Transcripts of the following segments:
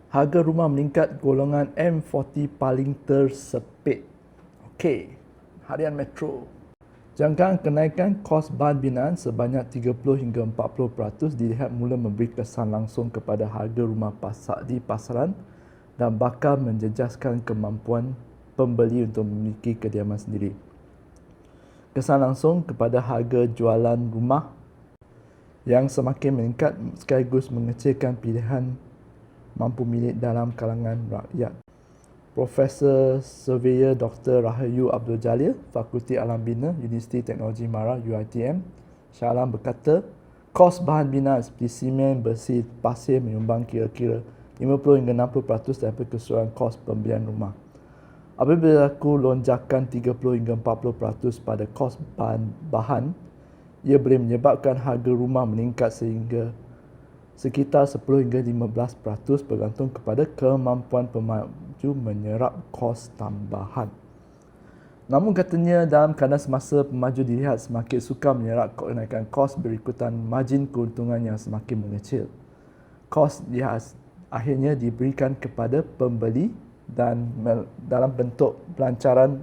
Harga rumah meningkat, golongan M40 paling tersepit. Okey, Harian Metro. Jangkaan kenaikan kos bahan binaan sebanyak 30 hingga 40% dilihat mula memberi kesan langsung kepada harga rumah di pasaran dan bakal menjejaskan kemampuan pembeli untuk memiliki kediaman sendiri. Kesan langsung kepada harga jualan rumah yang semakin meningkat sekaligus mengecilkan pilihan mampu milik dalam kalangan rakyat. Profesor Surveyor Dr. Rahayu Abdul Jalil, Fakulti Alam Bina, Universiti Teknologi Mara UiTM, Shah Alam berkata, kos bahan binaan seperti simen, besi, pasir menyumbang kira-kira 50 hingga 60% daripada keseluruhan kos pembelian rumah. Apabila berlaku lonjakan 30 hingga 40% pada kos bahan, ia boleh menyebabkan harga rumah meningkat sehingga sekitar 10 hingga 15% bergantung kepada kemampuan pemaju menyerap kos tambahan. Namun katanya dalam keadaan semasa pemaju dilihat semakin sukar menyerap kenaikan kos berikutan margin keuntungan yang semakin mengecil. Kos akhirnya diberikan kepada pembeli dan dalam bentuk pelancaran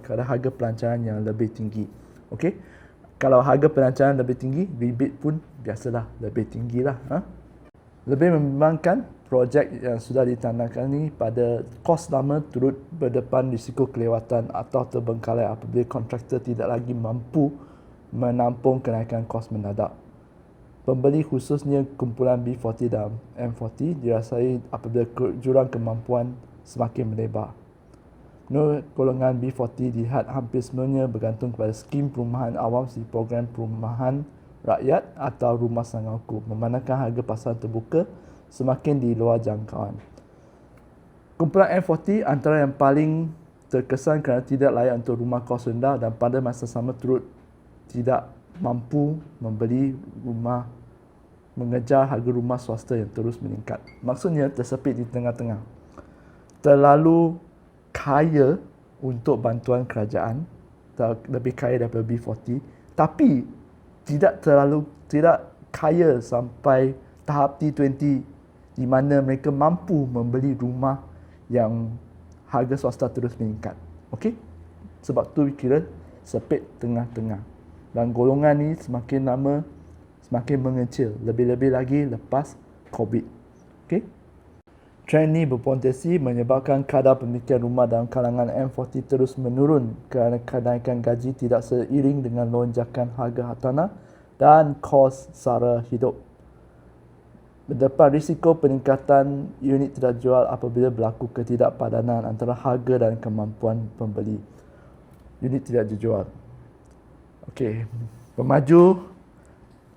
harga pelancaran yang lebih tinggi. Okey. Kalau harga pelancaran lebih tinggi, rebate pun biasalah lebih tinggilah. Lebih membimbangkan, projek yang sudah ditandangani pada kos lama turut berdepan risiko kelewatan atau terbengkalai apabila kontraktor tidak lagi mampu menampung kenaikan kos mendadak. Pembeli khususnya kumpulan B40 dan M40 dirasai apabila jurang kemampuan semakin melebar. Menurut golongan B40 dilihat hampir semuanya bergantung kepada skim perumahan awam di program perumahan rakyat atau rumah sanggup, memandangkan harga pasaran terbuka semakin di luar jangkauan. Kumpulan M40 antara yang paling terkesan kerana tidak layak untuk rumah kos rendah dan pada masa sama turut tidak mampu membeli rumah, mengejar harga rumah swasta yang terus meningkat. Maksudnya tersepit di tengah-tengah. Terlalu kaya untuk bantuan kerajaan, lebih kaya daripada B40, tapi tidak kaya sampai tahap T20 di mana mereka mampu membeli rumah yang harga swasta terus meningkat. Okey? Sebab tu kira sepit tengah-tengah. Dan golongan ni semakin lama semakin mengecil, lebih-lebih lagi lepas COVID. Okey? Trend ini berpotensi menyebabkan kadar pemilikan rumah dalam kalangan M40 terus menurun kerana kenaikan gaji tidak seiring dengan lonjakan harga hartanah dan kos sara hidup. Berdepan risiko peningkatan unit tidak jual apabila berlaku ketidakpadanan antara harga dan kemampuan pembeli. Unit tidak dijual. Okey, pemaju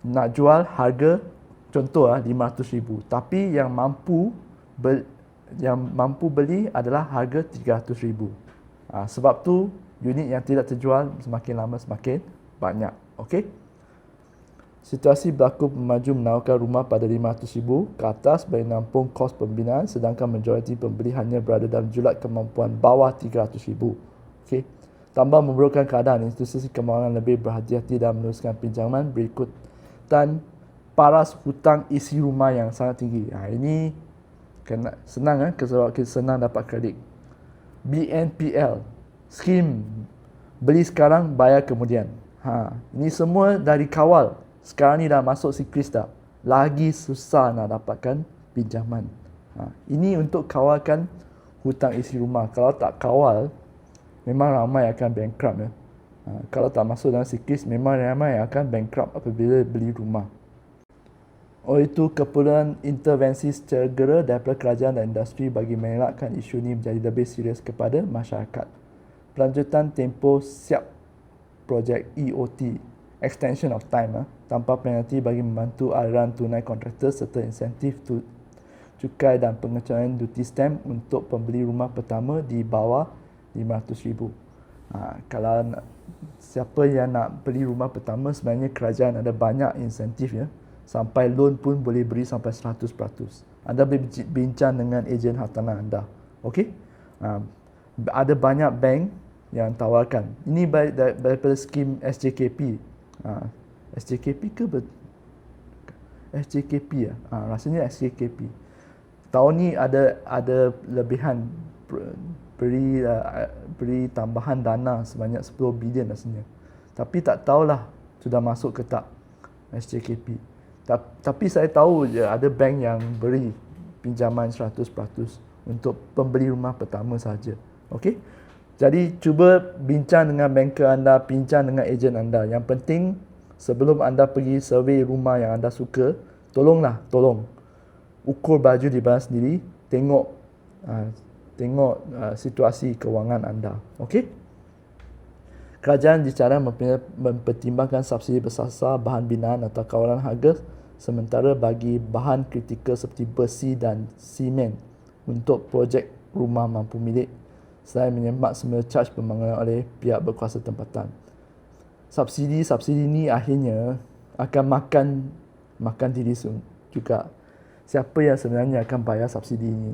nak jual harga contoh RM500,000, tapi yang mampu beli adalah harga RM300,000. Sebab tu unit yang tidak terjual semakin lama semakin banyak. Okey. Situasi berlaku pemaju menawarkan rumah pada RM500,000 ke atas bagi menampung kos pembinaan, sedangkan majoriti pembeli hanya berada dalam julat kemampuan bawah RM300,000. Okey. Tambah memburukkan keadaan, institusi keuangan lebih berhati-hati dalam meneruskan pinjaman berikutan paras hutang isi rumah yang sangat tinggi. Ini senang sebab kita senang dapat kredit. BNPL, skim beli sekarang bayar kemudian. Ini semua dah dikawal. Sekarang ni dah masuk siklis dah. Lagi susah nak dapatkan pinjaman. Ini untuk kawalkan hutang isi rumah. Kalau tak kawal, memang ramai akan bankrupt. Kalau tak masuk dalam siklis, memang ramai akan bankrupt apabila beli rumah. Oleh itu, keperluan intervensi secara segera daripada kerajaan dan industri bagi mengelakkan isu ini menjadi lebih serius kepada masyarakat. Pelanjutan tempoh siap projek EOT, Extension of Time, tanpa penalti bagi membantu aliran tunai kontraktor serta insentif cukai dan pengecualian duty stamp untuk pembeli rumah pertama di bawah RM500,000. Kalau siapa yang nak beli rumah pertama, sebenarnya kerajaan ada banyak insentif sampai loan pun boleh beri sampai 100%. Anda boleh bincang dengan ejen hartanah anda. Okey? Ada banyak bank yang tawarkan. Ini daripada skim SJKP. SJKP ke SJKP rasanya SJKP. tahun ni ada lebihan beri tambahan dana sebanyak 10 bilion rasanya. Tapi tak tahulah sudah masuk ke tak SJKP. Tapi saya tahu je ada bank yang beri pinjaman 100% untuk pembeli rumah pertama saja. Okey? Jadi cuba bincang dengan banker anda, bincang dengan ejen anda. Yang penting sebelum anda pergi survey rumah yang anda suka, tolong ukur baju di badan sendiri, tengok situasi kewangan anda. Okey? Kerajaan bicara mempertimbangkan subsidi bersasar bahan binaan atau kawalan harga sementara bagi bahan kritikal seperti besi dan simen untuk projek rumah mampu milik selain menyemak semula caj pembangunan oleh pihak berkuasa tempatan. Subsidi ni akhirnya akan makan diri juga. Siapa yang sebenarnya akan bayar subsidi ini?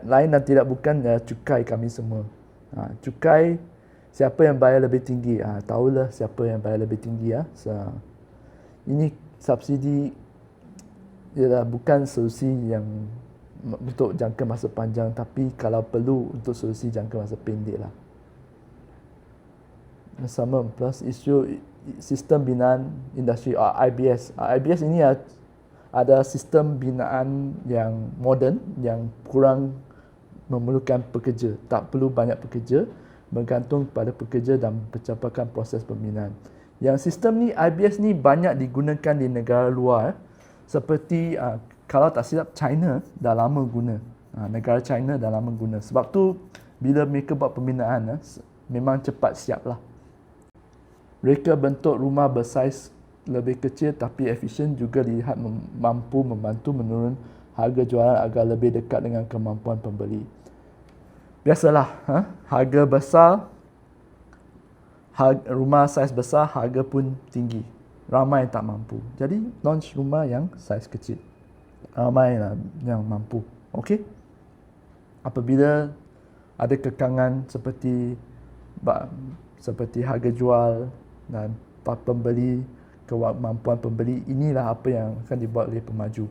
Lain dan tidak bukan cukai kami semua. Cukai siapa yang bayar lebih tinggi? Tahulah siapa yang bayar lebih tinggi. Ini subsidi ialah bukan solusi yang untuk jangka masa panjang, tapi kalau perlu untuk solusi jangka masa pendek lah. Sama plus isu sistem binaan industri IBS. IBS ini ada sistem binaan yang moden yang kurang memerlukan pekerja, tak perlu banyak pekerja, bergantung pada pekerja dan pencapaian proses pembinaan. Yang sistem ni IBS ni banyak digunakan di negara luar seperti kalau tak silap China dah lama guna. Negara China dah lama guna. Sebab tu bila mereka buat pembinaan memang cepat siap lah. Mereka bentuk rumah bersaiz lebih kecil tapi efisien juga dilihat mampu membantu menurun harga jualan agar lebih dekat dengan kemampuan pembeli. Biasalah, harga besar, rumah saiz besar, harga pun tinggi. Ramai tak mampu. Jadi launch rumah yang saiz kecil. Ramai yang mampu. Okey? Apabila ada kekangan seperti harga jual dan kemampuan pembeli, inilah apa yang akan dibuat oleh pemaju.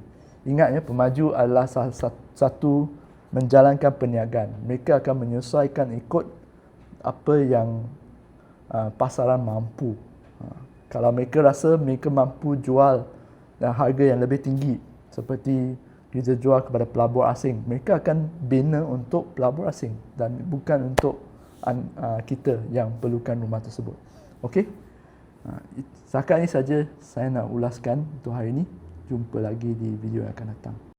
Ingat pemaju adalah salah satu menjalankan perniagaan. Mereka akan menyesuaikan ikut apa yang pasaran mampu. Kalau mereka rasa mereka mampu jual dan harga yang lebih tinggi seperti kita jual kepada pelabur asing, mereka akan bina untuk pelabur asing dan bukan untuk kita yang perlukan rumah tersebut. Okey? Setakat ini saja saya nak ulaskan untuk hari ini. Jumpa lagi di video yang akan datang.